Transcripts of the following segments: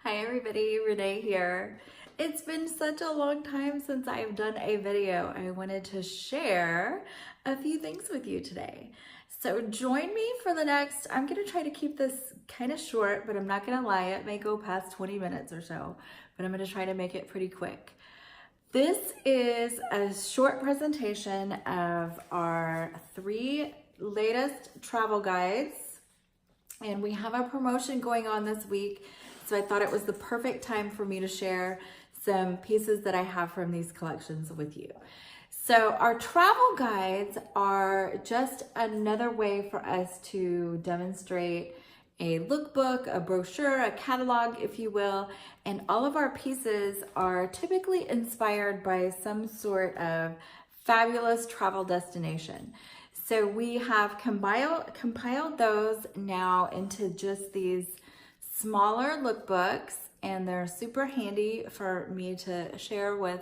Hi everybody, Renee here. It's been such a long time since I've done a video. I wanted to share a few things with you today. So join me for the next, I'm gonna try to keep this kind of short, but I'm not gonna lie, it may go past 20 minutes or so, but I'm gonna try to make it pretty quick. This is a short presentation of our 3 latest travel guides, and we have a promotion going on this week. So I thought it was the perfect time for me to share some pieces that I have from these collections with you. So our travel guides are just another way for us to demonstrate a lookbook, a brochure, a catalog, if you will, and all of our pieces are typically inspired by some sort of fabulous travel destination. So we have compiled those now into just these smaller lookbooks, and they're super handy for me to share with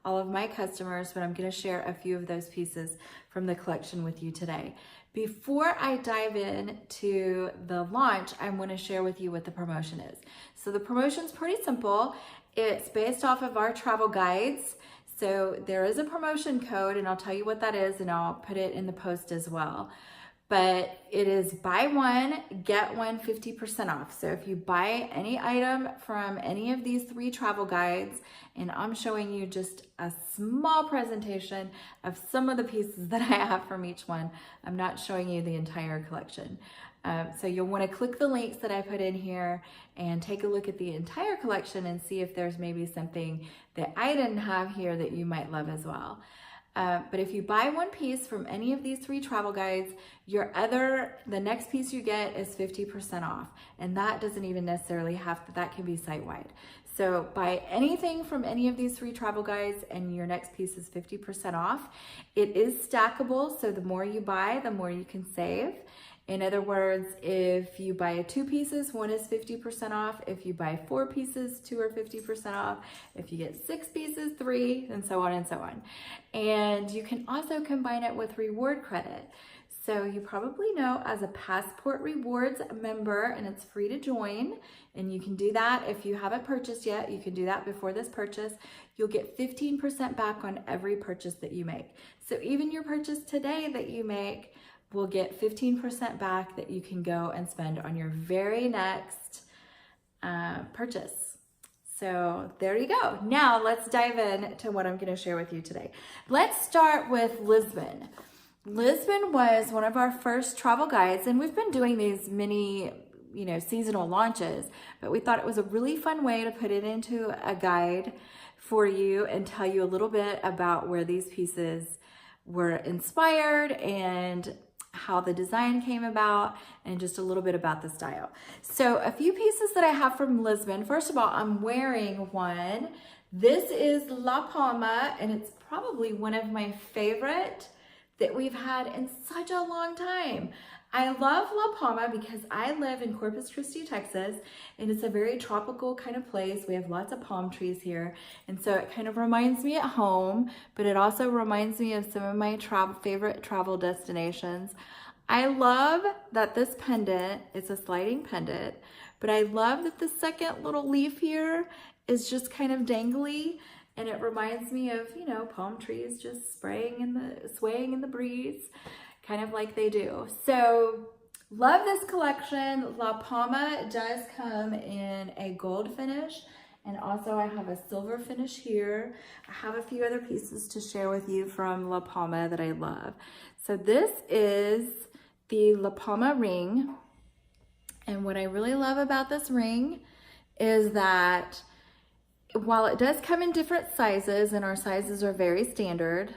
all of my customers, but I'm going to share a few of those pieces from the collection with you today. Before I dive in to the launch, I'm going to share with you what the promotion is. So the promotion is pretty simple. It's based off of our travel guides. So there is a promotion code, and I'll tell you what that is, and I'll put it in the post as well. But it is buy one, get one 50% off. So if you buy any item from any of these 3 travel guides, and I'm showing you just a small presentation of some of the pieces that I have from each one, I'm not showing you the entire collection. So you'll want to click the links that I put in here and take a look at the entire collection and see if there's maybe something that I didn't have here that you might love as well. But if you buy one piece from any of these 3 travel guides, the next piece you get is 50% off. And that doesn't even necessarily that can be site-wide. So buy anything from any of these 3 travel guides and your next piece is 50% off. It is stackable, so the more you buy, the more you can save. In other words, if you buy 2 pieces, 1 is 50% off. If you buy 4 pieces, 2 are 50% off. If you get 6 pieces, 3, and so on and so on. And you can also combine it with reward credit. So you probably know, as a Passport Rewards member, and it's free to join, and you can do that if you haven't purchased yet. You can do that before this purchase. You'll get 15% back on every purchase that you make. So even your purchase today that you make will get 15% back that you can go and spend on your very next purchase. So there you go. Now let's dive in to what I'm going to share with you today. Let's start with Lisbon. Lisbon was one of our first travel guides, and we've been doing these mini, seasonal launches, but we thought it was a really fun way to put it into a guide for you and tell you a little bit about where these pieces were inspired and how the design came about, and just a little bit about the style. So a few pieces that I have from Lisbon. First of all, I'm wearing one. This is La Palma, and it's probably one of my favorite that we've had in such a long time. I love La Palma because I live in Corpus Christi, Texas, and it's a very tropical kind of place. We have lots of palm trees here, and so it kind of reminds me at home, but it also reminds me of some of my favorite travel destinations. I love that this pendant is a sliding pendant, but I love that the second little leaf here is just kind of dangly, and it reminds me of, palm trees just swaying in the breeze, kind of like they do. So love this collection. La Palma does come in a gold finish, and also I have a silver finish here. I have a few other pieces to share with you from La Palma that I love. So this is the La Palma ring, and what I really love about this ring is that while it does come in different sizes, and our sizes are very standard,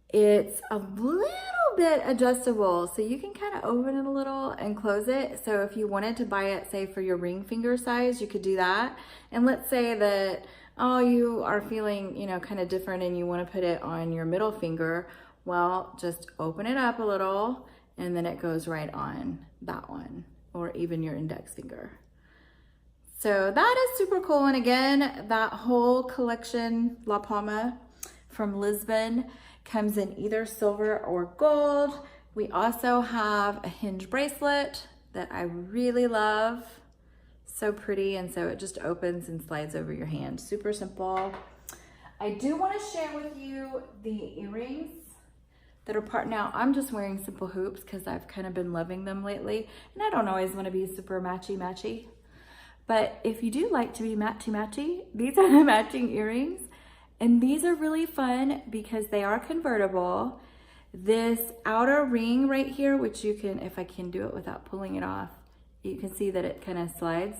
it's a little bit adjustable, so you can kind of open it a little and close it. So if you wanted to buy it, say for your ring finger size, you could do that. And let's say that, you are feeling, kind of different, and you want to put it on your middle finger. Well, just open it up a little, and then it goes right on that one, or even your index finger. So that is super cool. And again, that whole collection, La Palma from Lisbon, comes in either silver or gold. We also have a hinge bracelet that I really love. So pretty, and so it just opens and slides over your hand. Super simple. I do want to share with you the earrings that are part. Now, I'm just wearing simple hoops because I've kind of been loving them lately, and I don't always want to be super matchy-matchy. But if you do like to be matchy-matchy, these are the matching earrings. And these are really fun because they are convertible. This outer ring right here, which you can, if I can do it without pulling it off, you can see that it kind of slides.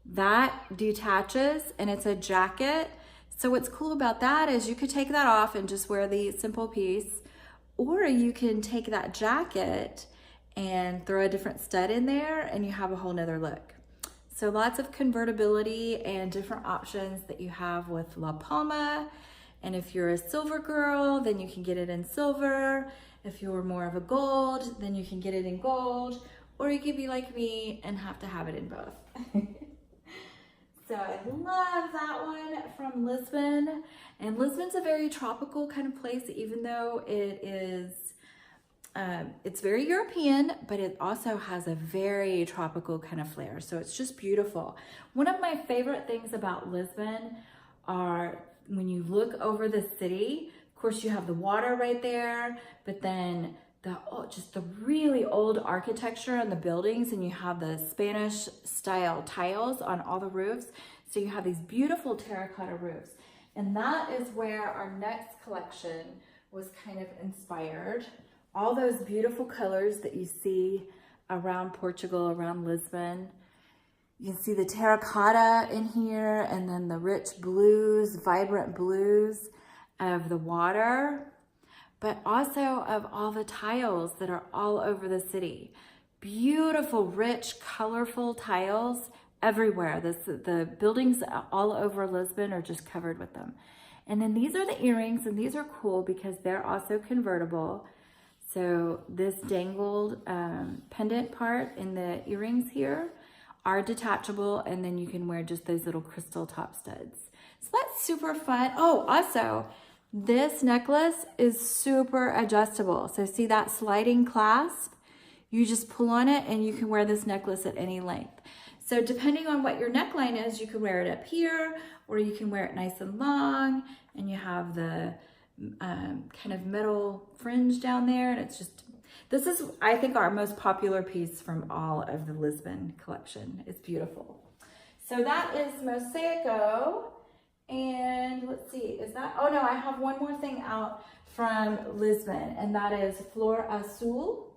That detaches, and it's a jacket. So what's cool about that is you could take that off and just wear the simple piece, or you can take that jacket and throw a different stud in there and you have a whole nother look. So lots of convertibility and different options that you have with La Palma. And if you're a silver girl, then you can get it in silver. If you're more of a gold, then you can get it in gold. Or you could be like me and have to have it in both. So I love that one from Lisbon. And Lisbon's a very tropical kind of place, even though it is, it's very European, but it also has a very tropical kind of flair. So it's just beautiful. One of my favorite things about Lisbon are when you look over the city, of course you have the water right there, but then just the really old architecture and the buildings, and you have the Spanish style tiles on all the roofs. So you have these beautiful terracotta roofs. And that is where our next collection was kind of inspired. All those beautiful colors that you see around Portugal, around Lisbon. You can see the terracotta in here, and then the rich blues, vibrant blues of the water, but also of all the tiles that are all over the city. Beautiful, rich, colorful tiles everywhere. The buildings all over Lisbon are just covered with them. And then these are the earrings, and these are cool because they're also convertible. So this dangled pendant part in the earrings here are detachable, and then you can wear just those little crystal top studs. So that's super fun. Oh, also, this necklace is super adjustable. So see that sliding clasp? You just pull on it and you can wear this necklace at any length. So depending on what your neckline is, you can wear it up here, or you can wear it nice and long, and you have the kind of metal fringe down there. And it's just, this is, I think, our most popular piece from all of the Lisbon collection. It's beautiful. So that is Mosaico. And let's see, is that, oh no, I have one more thing out from Lisbon, and that is Flor Azul.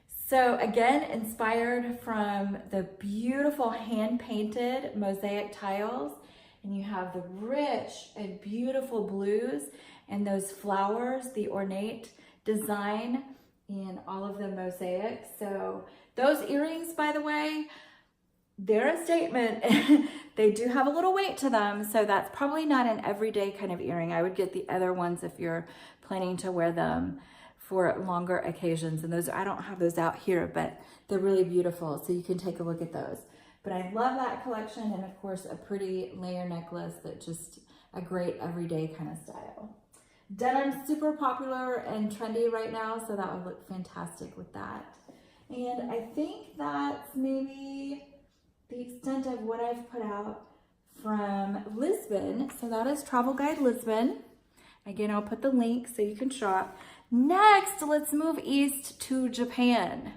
So again, inspired from the beautiful hand-painted mosaic tiles, and you have the rich and beautiful blues and those flowers, the ornate design in all of the mosaics. So those earrings, by the way, they're a statement. They do have a little weight to them, so that's probably not an everyday kind of earring. I would get the other ones if you're planning to wear them for longer occasions. And those, I don't have those out here, but they're really beautiful, so you can take a look at those. But I love that collection, and of course a pretty layer necklace that just a great everyday kind of style. Denim's super popular and trendy right now, so that would look fantastic with that. And I think that's maybe the extent of what I've put out from Lisbon. So that is Travel Guide Lisbon. Again, I'll put the link so you can shop. Next, let's move east to Japan.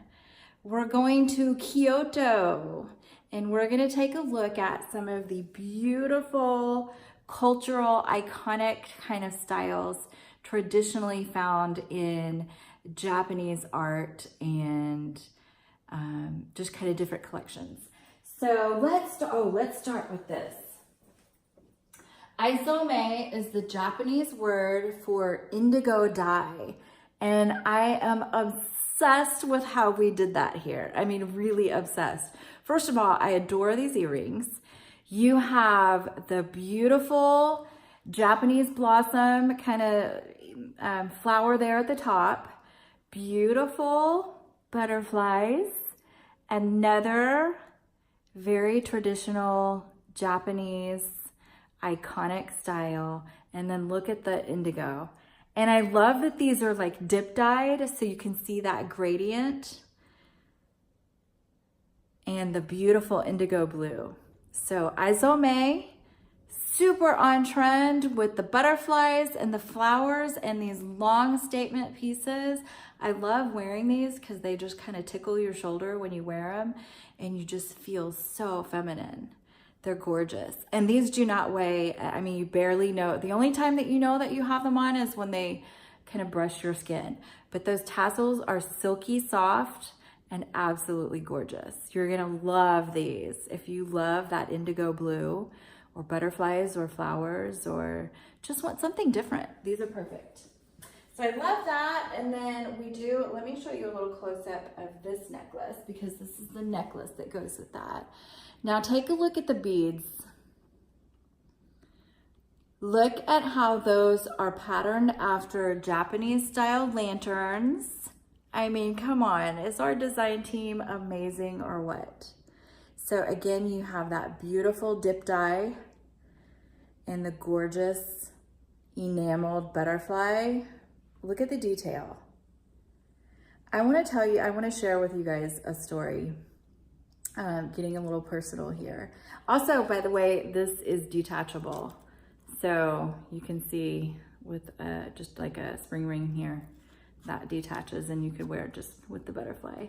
We're going to Kyoto, and we're going to take a look at some of the beautiful cultural, iconic kind of styles traditionally found in Japanese art and just kind of different collections. So let's start with this. Aizome is the Japanese word for indigo dye, and I am obsessed with how we did that here. I mean, really obsessed. First of all, I adore these earrings. You have the beautiful Japanese blossom kind of flower there at the top, beautiful butterflies, another very traditional Japanese iconic style, and then look at the indigo. And I love that these are like dip dyed, so you can see that gradient. and the beautiful indigo blue. So Isome, super on trend with the butterflies and the flowers and these long statement pieces. I love wearing these because they just kind of tickle your shoulder when you wear them and you just feel so feminine. They're gorgeous. And these do not weigh, I mean, you barely know. The only time that you know that you have them on is when they kind of brush your skin. But those tassels are silky soft and absolutely gorgeous. You're gonna love these. If you love that indigo blue or butterflies or flowers or just want something different, these are perfect. So I love that. And then let me show you a little close-up of this necklace because this is the necklace that goes with that. Now take a look at the beads. Look at how those are patterned after Japanese style lanterns. I mean, come on, is our design team amazing or what? So again, you have that beautiful dip dye and the gorgeous enameled butterfly. Look at the detail. I want to share with you guys a story. Getting a little personal here. Also, by the way, this is detachable. So you can see with just like a spring ring here, that detaches and you could wear it just with the butterfly.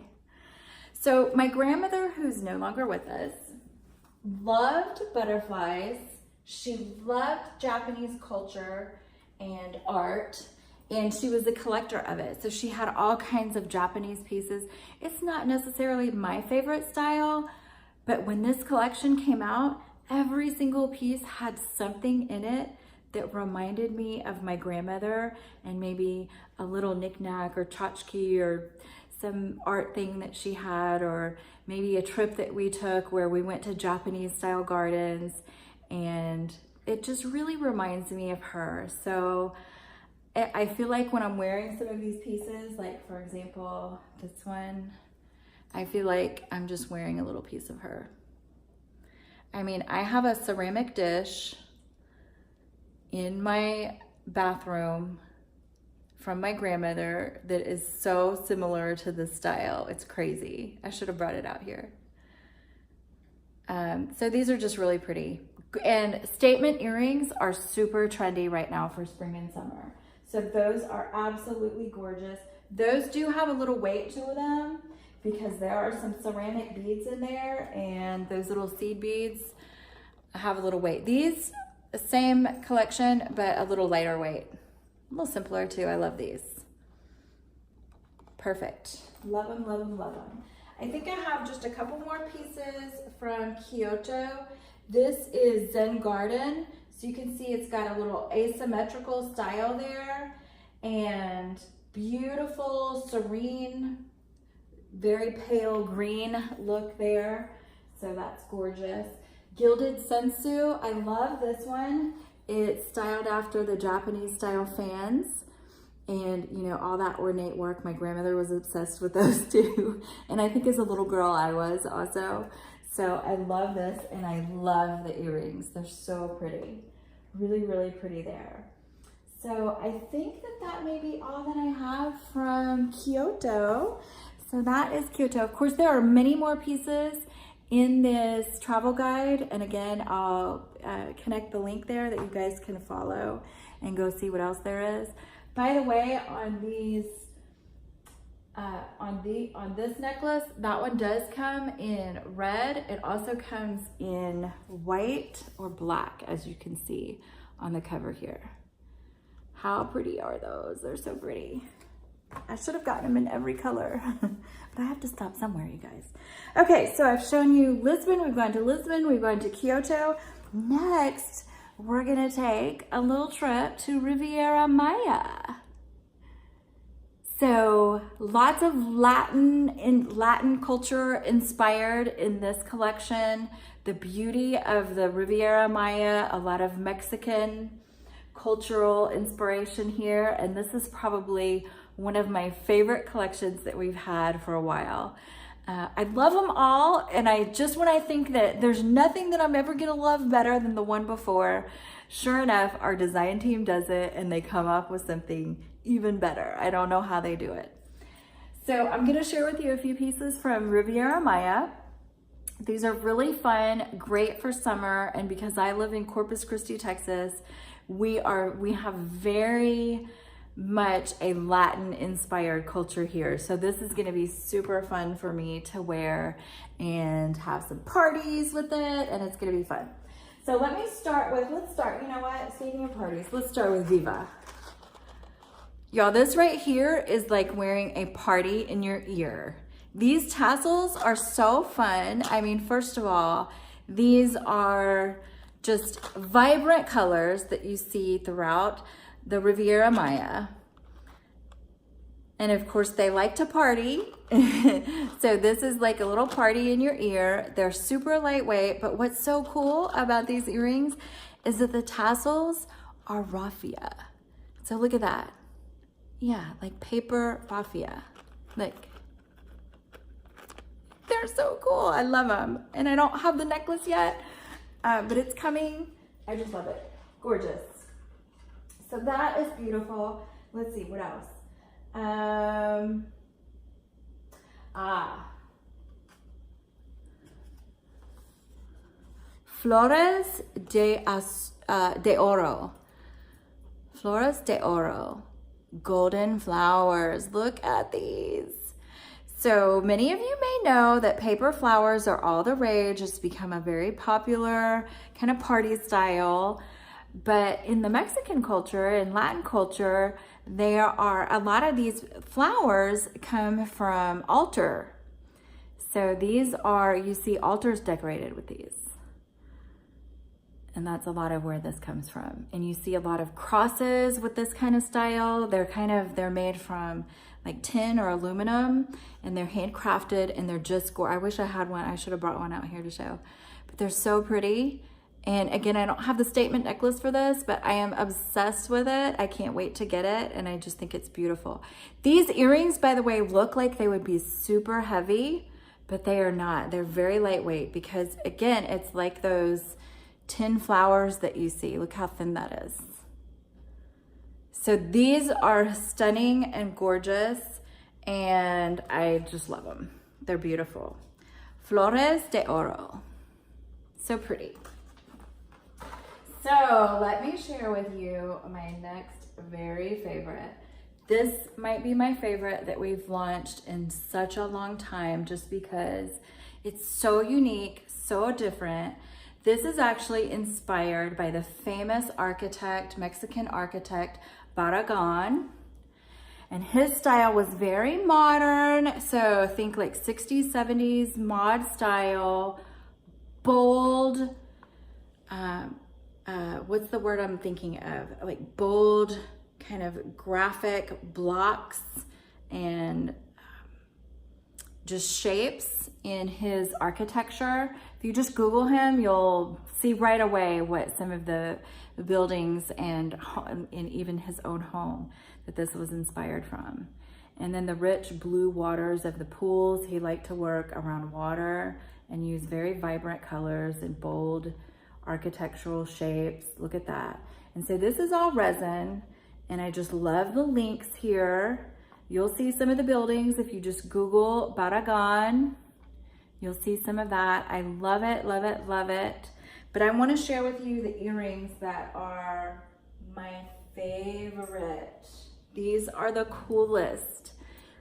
So my grandmother, who's no longer with us, loved butterflies. She loved Japanese culture and art, and she was a collector of it. So she had all kinds of Japanese pieces. It's not necessarily my favorite style, but when this collection came out, every single piece had something in it that reminded me of my grandmother and maybe a little knickknack or tchotchke or some art thing that she had, or maybe a trip that we took where we went to Japanese style gardens, and it just really reminds me of her. So I feel like when I'm wearing some of these pieces, like for example, this one, I feel like I'm just wearing a little piece of her. I mean, I have a ceramic dish in my bathroom from my grandmother that is so similar to this style. It's crazy. I should have brought it out here. So these are just really pretty. And statement earrings are super trendy right now for spring and summer. So those are absolutely gorgeous. Those do have a little weight to them because there are some ceramic beads in there, and those little seed beads have a little weight. These, same collection, but a little lighter weight. A little simpler too. I love these. Perfect. Love them, love them, love them. I think I have just a couple more pieces from Kyoto. This is Zen Garden. So you can see it's got a little asymmetrical style there and beautiful, serene, very pale green look there. So that's gorgeous. Gilded Sensu, I love this one. It's styled after the Japanese style fans and you know, all that ornate work. My grandmother was obsessed with those too. And I think as a little girl I was also. So I love this, and I love the earrings. They're so pretty. Really, really pretty there. So I think that may be all that I have from Kyoto. So that is Kyoto. Of course, there are many more pieces in this travel guide. And again, I'll connect the link there that you guys can follow and go see what else there is. By the way, on these, on this necklace, that one does come in red. It also comes in white or black, as you can see on the cover here. How pretty are those? They're so pretty. I should have gotten them in every color, but I have to stop somewhere, you guys. Okay, so I've shown you Lisbon. We've gone to Lisbon. We've gone to Kyoto. Next, we're gonna take a little trip to Riviera Maya. So lots of Latin culture inspired in this collection. The beauty of the Riviera Maya, a lot of Mexican cultural inspiration here. And this is probably one of my favorite collections that we've had for a while. I love them all. And when I think that there's nothing that I'm ever gonna love better than the one before, sure enough, our design team does it and they come up with something even better. I don't know how they do it. So I'm gonna share with you a few pieces from Riviera Maya. These are really fun, great for summer, and because I live in Corpus Christi, Texas, we have very much a Latin inspired culture here. So this is gonna be super fun for me to wear and have some parties with it, and it's gonna be fun. So let's start, you know what, speaking of parties, let's start with Viva. Y'all, this right here is like wearing a party in your ear. These tassels are so fun. I mean, first of all, these are just vibrant colors that you see throughout the Riviera Maya. And of course, they like to party. So this is like a little party in your ear. They're super lightweight, but what's so cool about these earrings is that the tassels are raffia. So look at that. Yeah, like paper raffia. Like, they're so cool. I love them. And I don't have the necklace yet, but it's coming. I just love it. Gorgeous. So that is beautiful. Let's see, what else? Flores de Oro. Flores de Oro. Golden flowers. Look at these. So many of you may know that paper flowers are all the rage. It's become a very popular kind of party style. But in the Mexican culture and Latin culture, there are a lot of these flowers come from altar. So these are, you see altars decorated with these. And that's a lot of where this comes from. And you see a lot of crosses with this kind of style. They're made from like tin or aluminum, and they're handcrafted, and they're just gorgeous. I wish I had one. I should have brought one out here to show. But they're so pretty. And again, I don't have the statement necklace for this, but I am obsessed with it. I can't wait to get it, and I just think it's beautiful. These earrings, by the way, look like they would be super heavy, but they are not. They're very lightweight because, again, it's like those tin flowers that you see. Look how thin that is. So these are stunning and gorgeous, and I just love them. They're beautiful. Flores de Oro. So pretty. So let me share with you my next very favorite. This might be my favorite that we've launched in such a long time, just because it's so unique, so different. This is actually inspired by the famous architect, Mexican architect, Barragan. And his style was very modern. So think like 60s, 70s mod style, bold, what's the word I'm thinking of? Like bold kind of graphic blocks and just shapes in his architecture. If you just Google him, you'll see right away what some of the buildings and even his own home that this was inspired from. And then the rich blue waters of the pools. He liked to work around water and use very vibrant colors and bold architectural shapes. Look at that. And so this is all resin, and I just love the links here. You'll see some of the buildings if you just Google Barragan. You'll see some of that. I love it, love it, love it. But I want to share with you the earrings that are my favorite. These are the coolest.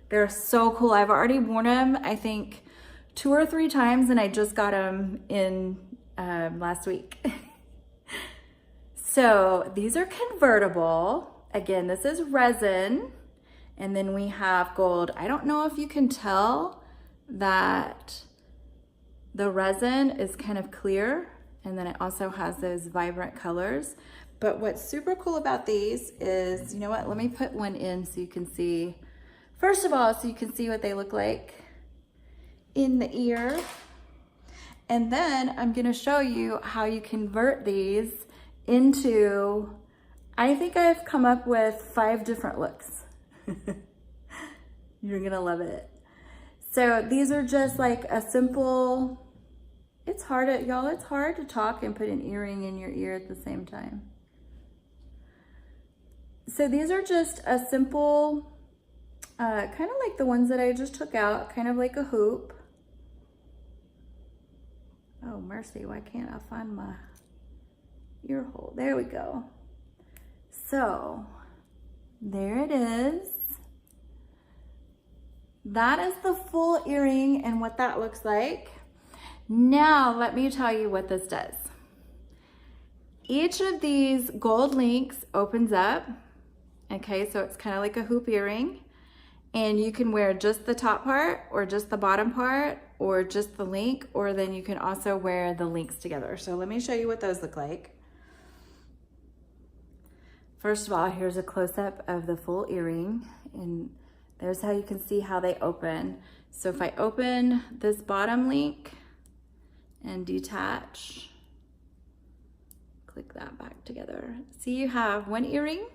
They're so cool. I've already worn them, I think, 2 or 3 times, and I just got them in last week. So these are convertible. Again, this is resin. And then we have gold. I don't know if you can tell that the resin is kind of clear, and then it also has those vibrant colors. But what's super cool about these is, you know what, let me put one in so you can see. First of all, so you can see what they look like in the ear. And then I'm gonna show you how you convert these into, I think I've come up with 5 different looks. You're gonna love it. So these are just like a simple, it's hard to talk and put an earring in your ear at the same time. So these are just a simple, kind of like the ones that I just took out, kind of like a hoop. Oh, mercy, why can't I find my ear hole? There we go. So, there it is. That is the full earring and what that looks like. Now, let me tell you what this does. Each of these gold links opens up. Okay, so it's kind of like a hoop earring. And you can wear just the top part or just the bottom part or just the link, or then you can also wear the links together. So let me show you what those look like. First of all, here's a close-up of the full earring, and there's how you can see how they open. So if I open this bottom link and detach, click that back together. See, you have one earring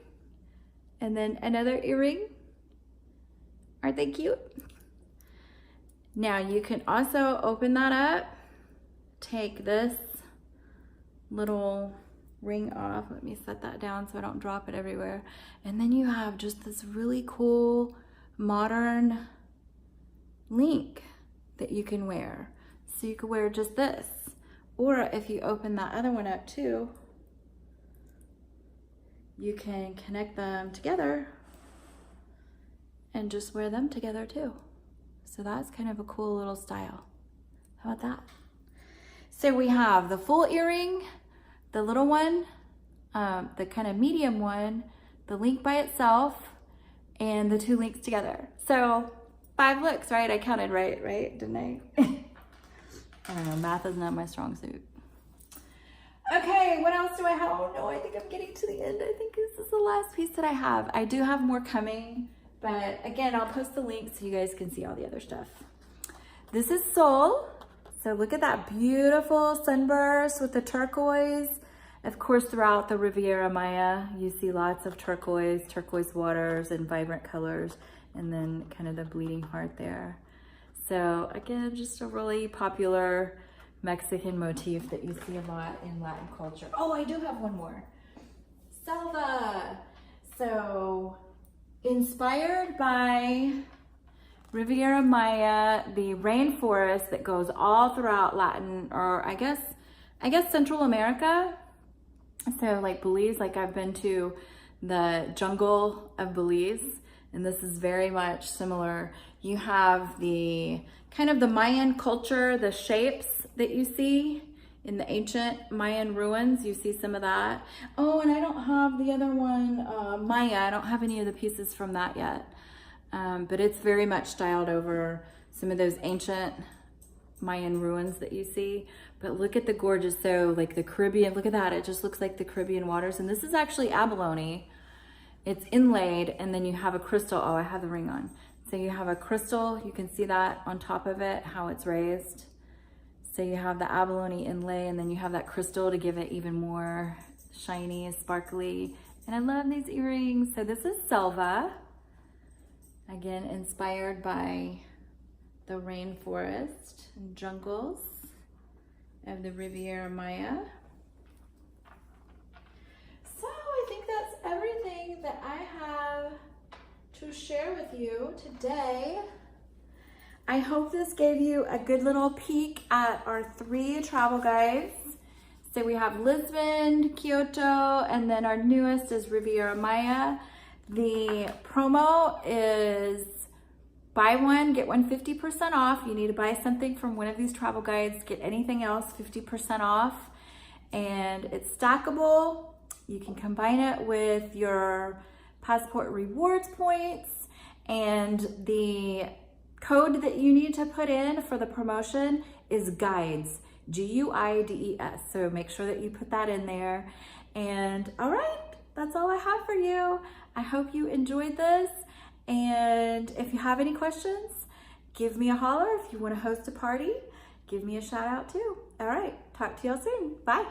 and then another earring. Aren't they cute? Now you can also open that up, take this little ring off. Let me set that down so I don't drop it everywhere. And then you have just this really cool modern link that you can wear. So you could wear just this. Or if you open that other one up too, you can connect them together and just wear them together too. So that's kind of a cool little style. How about that? So we have the full earring, the little one, the kind of medium one, the link by itself, and the two links together. So 5 looks, right? I counted right, didn't I? I don't know, math is not my strong suit. Okay, what else do I have? Oh no, I think I'm getting to the end. I think this is the last piece that I have. I do have more coming, but again, I'll post the link so you guys can see all the other stuff. This is Sol. So look at that beautiful sunburst with the turquoise. Of course, throughout the Riviera Maya, you see lots of turquoise waters and vibrant colors, and then kind of the bleeding heart there. So again, just a really popular Mexican motif that you see a lot in Latin culture. Oh, I do have one more. Selva. So inspired by Riviera Maya, the rainforest that goes all throughout Latin, or I guess Central America. So like Belize, like I've been to the jungle of Belize, and this is very much similar. You have the kind of the Mayan culture, the shapes that you see in the ancient Mayan ruins. You see some of that. Oh, and I don't have the other one, Maya. I don't have any of the pieces from that yet. But it's very much styled over some of those ancient Mayan ruins that you see. But look at the gorgeous, so like the Caribbean, look at that. It just looks like the Caribbean waters. And this is actually abalone. It's inlaid, and then you have a crystal. Oh, I have the ring on. So you have a crystal, you can see that on top of it, how it's raised. So you have the abalone inlay, and then you have that crystal to give it even more shiny, sparkly. And I love these earrings. So this is Selva. Again, inspired by the rainforest and jungles of the Riviera Maya. So I think that's everything that I have to share with you today. I hope this gave you a good little peek at our 3 travel guides. So we have Lisbon, Kyoto, and then our newest is Riviera Maya. The promo is buy one, get one 50% off. You need to buy something from one of these travel guides, get anything else 50% off. And it's stackable. You can combine it with your Passport rewards points, and the code that you need to put in for the promotion is GUIDES, G-U-I-D-E-S. So make sure that you put that in there. And all right, that's all I have for you. I hope you enjoyed this. And if you have any questions, give me a holler. If you want to host a party, give me a shout out too. All right, talk to y'all soon. Bye.